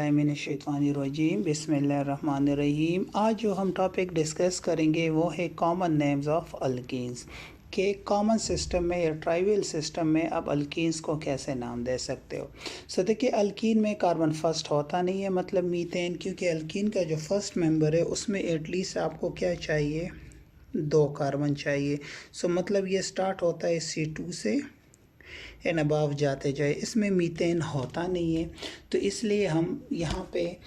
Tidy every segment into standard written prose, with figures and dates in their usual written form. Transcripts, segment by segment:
मिनश्शैतानिर्रजीम बिस्मिल्लाहिर्रहमानिर्रहीम। आज जो हम टॉपिक डिस्कस करेंगे वो है कॉमन नेम्स ऑफ अल्कीन्स के कॉमन सिस्टम में या ट्राइवल सिस्टम में आप अल्कीन्स को कैसे नाम दे सकते हो। सो देखिए, अल्कीन में कार्बन फर्स्ट होता नहीं है, मतलब मीथेन, क्योंकि अल्कीन का जो फर्स्ट मेंबर है उसमें एटलीस्ट आपको क्या चाहिए, 2 कार्बन चाहिए। सो मतलब ये स्टार्ट होता है C2 से एंड अबाव जाते जाए, इसमें मीथेन होता नहीं है। तो इसलिए हम यहाँ पे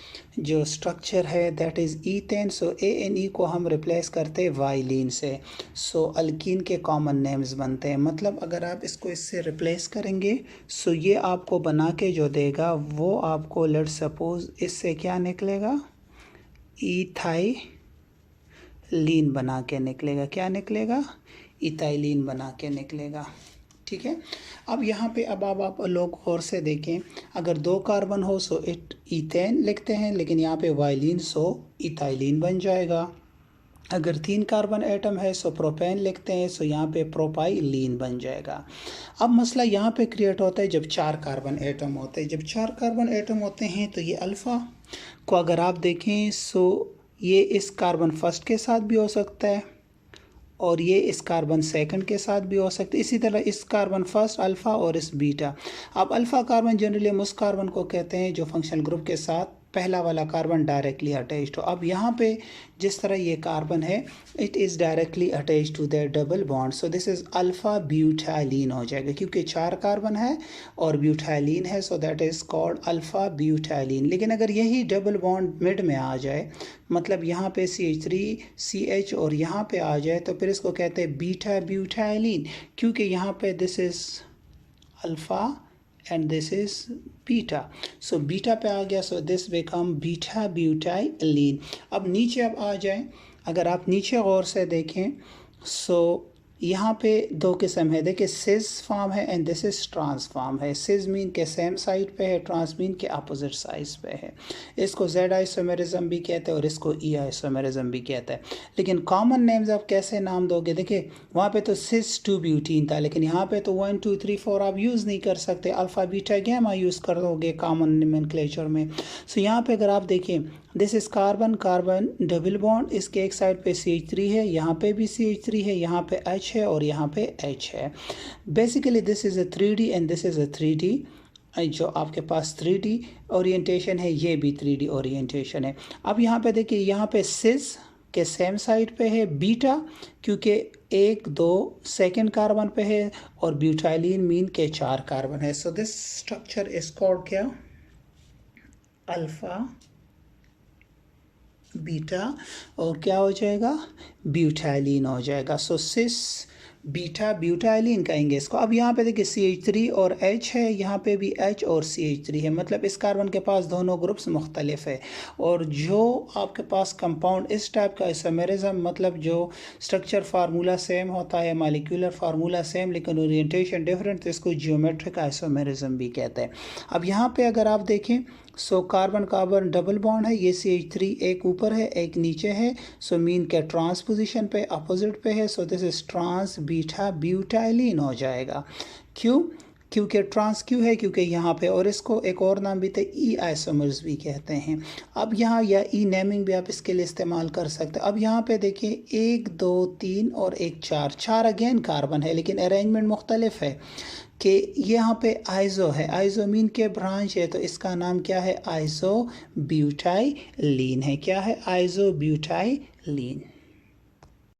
जो स्ट्रक्चर है that is ethane. So ANE को हम रिप्लेस करते हैं वाइलिन से। सो अल्कीन के कॉमन नेम्स बनते हैं। मतलब अगर आप इसको इससे रिप्लेस करेंगे सो ये आपको बना के जो देगा वो आपको लेट्स सपोज इससे क्या निकलेगा, इथाइलीन बना के निकलेगा। क्या निकलेगा? इथाइलीन बना के निकलेगा। ठीक है। अब यहाँ पे अब आप लोग और से देखें, अगर 2 कार्बन हो सो ईथेन लिखते हैं, लेकिन यहाँ पे वाइलिन सो इथाइलिन बन जाएगा। अगर 3 कार्बन एटम है सो प्रोपेन लिखते हैं, सो यहाँ पे प्रोपाइलीन बन जाएगा। अब मसला यहाँ पे क्रिएट होता है जब 4 कार्बन एटम होते हैं। जब 4 कार्बन एटम होते हैं तो ये अल्फ़ा को अगर आप देखें सो ये इस कार्बन फर्स्ट के साथ भी हो सकता है और ये इस कार्बन सेकंड के साथ भी हो सकते हैं। इसी तरह इस कार्बन फर्स्ट अल्फ़ा और इस बीटा। अब अल्फ़ा कार्बन जनरली हम उस कार्बन को कहते हैं जो फंक्शनल ग्रुप के साथ पहला वाला कार्बन डायरेक्टली अटैच्ड हो। अब यहाँ पे जिस तरह ये कार्बन है it is directly attached to that double bond, so this is alpha butylene हो जाएगा, क्योंकि 4 कार्बन है और ब्यूटाइलिन है, so that is called alpha butylene. लेकिन अगर यही डबल बॉन्ड मिड में आ जाए, मतलब यहाँ पे CH3 CH और यहाँ पे आ जाए, तो फिर इसको कहते हैं बीटा ब्यूटाइलिन, क्योंकि यहाँ पे this is alpha and this is beta. so beta पे आ गया, so this become beta butyllene. अब नीचे अब आ जाए, अगर आप नीचे गौर से देखें so यहाँ पे 2 किस्म है। देखिए, सिस फॉर्म है and this is trans form है। सिस मीन के सेम साइड पे है, ट्रांस मीन के अपोजिट साइड पे है। इसको Z आइसोमेरिज्म भी कहते हैं और इसको E आइसोमेरिज्म भी कहते हैं। लेकिन कॉमन नेम्स आप कैसे नाम दोगे? देखिए, वहाँ पे तो सिस 2 ब्यूटीन था, लेकिन यहाँ पे तो 1 2 3 4 आप यूज़ नहीं कर सकते। अल्फ़ा बीटा गैमा यूज़ कर दोगे कॉमन नोमेनक्लेचर में। सो यहाँ पे अगर आप देखें, this is carbon carbon double bond, इसके एक साइड पे CH3 है, यहाँ पे भी CH3 है, यहाँ पे H है और यहाँ पे H है। Basically this is a 3D and this is a 3D। जो आपके पास 3D ओरिएंटेशन है, ये भी 3D ओरिएंटेशन है। अब यहाँ पे देखिए, यहाँ पे सिस के सेम साइड पे है बीटा, क्योंकि 1 2 सेकेंड कार्बन पे है, और ब्यूटाइलिन मीन के 4 कार्बन है। So this structure is called क्या? अल्फ़ा बीटा, और क्या हो जाएगा? ब्यूटाइलिन हो जाएगा। सो सिस बीटा ब्यूटाइलिन कहेंगे इसको। अब यहाँ पे देखिए CH3 और H है, यहाँ पे भी H और CH3 है, मतलब इस कार्बन के पास दोनों ग्रुप्स मुख्तलिफ है। और जो आपके पास कंपाउंड इस टाइप का आइसोमेरिज्म, मतलब जो स्ट्रक्चर फार्मूला सेम होता है, मालिक्यूलर फार्मूला सेम लेकिन ओरिएंटेशन डिफरेंट, तो इसको जियोमेट्रिक आइसोमेरिज्म भी कहते हैं। अब यहाँ पे अगर आप देखें so carbon carbon double bond है, ये CH3 एक ऊपर है एक नीचे है, सो मीन के ट्रांस पोजीशन पे अपोजिट पे है, so this is trans beta butylene हो जाएगा। क्यों? क्योंकि ट्रांस क्यों है? क्योंकि यहाँ पे, और इसको एक और नाम भी थे E आइसोमर्स भी कहते हैं। अब यहाँ या E नेमिंग भी आप इसके लिए इस्तेमाल कर सकते हैं। अब यहाँ पे देखिए 1 2 3 और 1 4 अगेन कार्बन है, लेकिन अरेंजमेंट मुख्तलिफ है कि यहाँ पे आइजो है, आइजोमीन के ब्रांच है, तो इसका नाम क्या है? आइजो ब्यूटाइलीन है। क्या है? आइजो ब्यूटाइलीन।